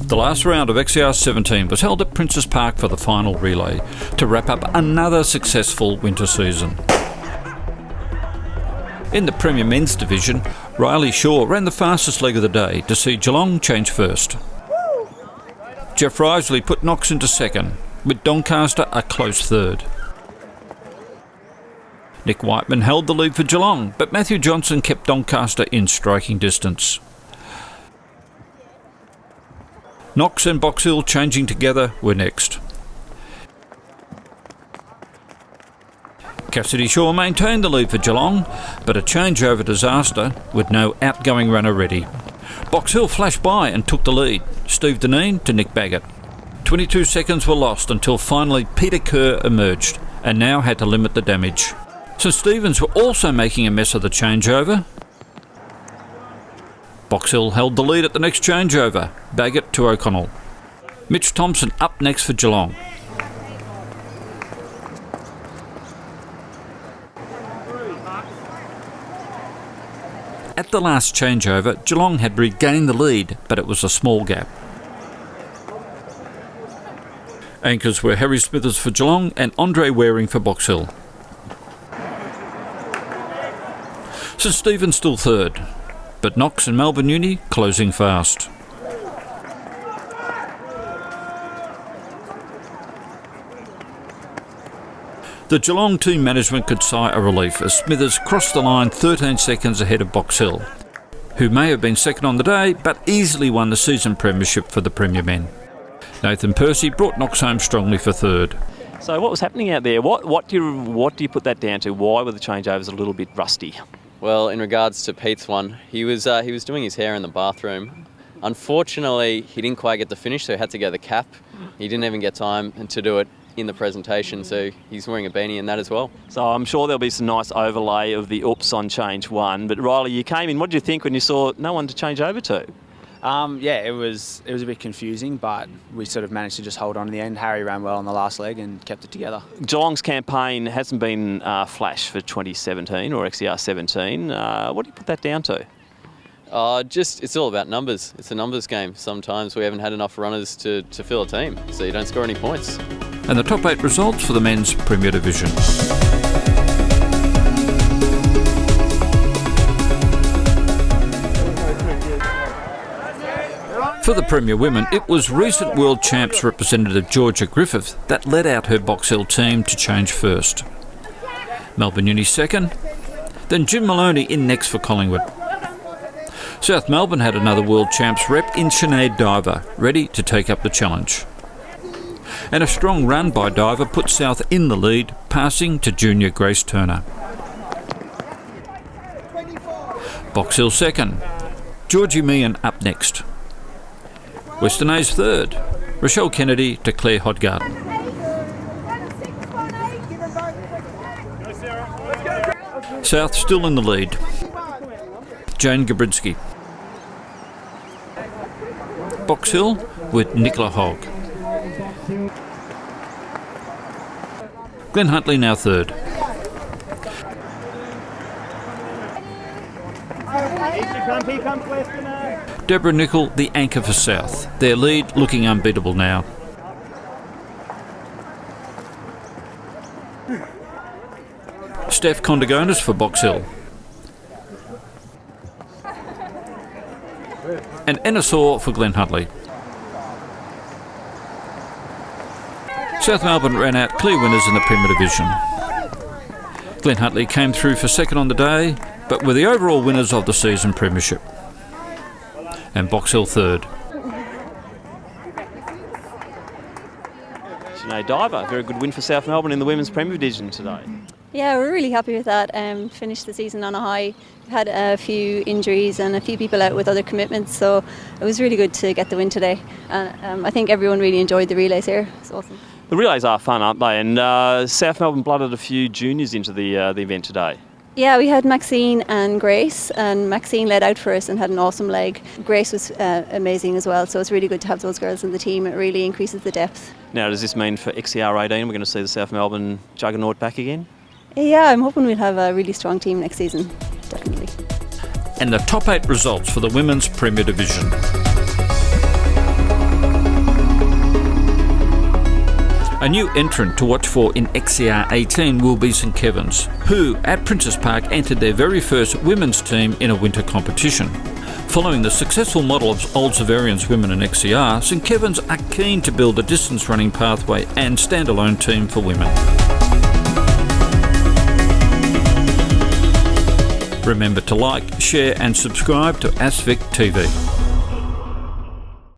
The last round of XCR'17 was held at Princes Park for the final relay to wrap up another successful winter season. In the Premier Men's Division, Reilly ran the fastest leg of the day to see Geelong change first. Jeff Risley put Knox into second, with Doncaster a close third. Nick Whiteman held the lead for Geelong, but Matthew Johnson kept Doncaster in striking distance. Knox and Box Hill changing together were next. Cassidy Shaw maintained the lead for Geelong, but a changeover disaster with no outgoing runner ready. Box Hill flashed by and took the lead, Steve Deneen to Nick Baggett. 22 seconds were lost until finally Peter Kerr emerged and now had to limit the damage. St Stephen's were also making a mess of the changeover. Box Hill held the lead at the next changeover, Baggett to O'Connell. Mitch Thompson up next for Geelong. At the last changeover, Geelong had regained the lead, but it was a small gap. Anchors were Harry Smithers for Geelong and Andre Waring for Box Hill. St Stephen's still third, but Knox and Melbourne Uni closing fast. The Geelong team management could sigh a relief as Smithers crossed the line 13 seconds ahead of Box Hill, who may have been second on the day but easily won the season premiership for the Premier Men. Nathan Percy brought Knox home strongly for third. So what was happening out there? What do you put that down to? Why were the changeovers a little bit rusty? Well, in regards to Pete's one, he was doing his hair in the bathroom. Unfortunately, he didn't quite get the finish, so he had to go the cap. He didn't even get time to do it in the presentation, so he's wearing a beanie in that as well. So I'm sure there'll be some nice overlay of the oops on change one. But Reilly, you came in. What did you think when you saw no one to change over to? Yeah, it was a bit confusing, but we sort of managed to just hold on to the end. Harry ran well on the last leg and kept it together. Geelong's campaign hasn't been flash for 2017 or XCR'17. What do you put that down to? It's all about numbers. It's a numbers game. Sometimes we haven't had enough runners to fill a team, so you don't score any points. And the top 8 results for the men's Premier Division. For the Premier Women, it was recent World Champs representative Georgia Griffith that led out her Box Hill team to change first. Melbourne Uni second, then Jim Maloney in next for Collingwood. South Melbourne had another World Champs rep in Sinead Diver, ready to take up the challenge. And a strong run by Diver put South in the lead, passing to junior Grace Turner. Box Hill second, Georgie Meehan up next. Western A's third, Rochelle Kennedy to Claire Hodgarden. South still in the lead, Jane Gabrinsky. Box Hill with Nicola Hogg. Glenn Huntley now third. Deborah Nicol, the anchor for South. Their lead looking unbeatable now. Steph Condigonis for Box Hill. And Ennisor for Glenn Huntley. South Melbourne ran out clear winners in the Premier Division. Glenn Huntley came through for second on the day, but were the overall winners of the season premiership. And Box Hill third. Sinead Diver, very good win for South Melbourne in the Women's Premier Division today. Yeah, we're really happy with that. Finished the season on a high. We've had a few injuries and a few people out with other commitments, so it was really good to get the win today. And I think everyone really enjoyed the relays here. It's awesome. The relays are fun, aren't they? And South Melbourne blooded a few juniors into the event today. Yeah, we had Maxine and Grace, and Maxine led out for us and had an awesome leg. Grace was amazing as well, so it's really good to have those girls in the team. It really increases the depth. Now, does this mean for XCR'18 we're going to see the South Melbourne juggernaut back again? Yeah, I'm hoping we'll have a really strong team next season, definitely. And the top 8 results for the Women's Premier Division. A new entrant to watch for in XCR'18 will be St Kevin's, who at Princes Park entered their very first women's team in a winter competition. Following the successful model of Old Severian's women in XCR, St Kevin's are keen to build a distance running pathway and standalone team for women. Remember to like, share and subscribe to ASVIC TV.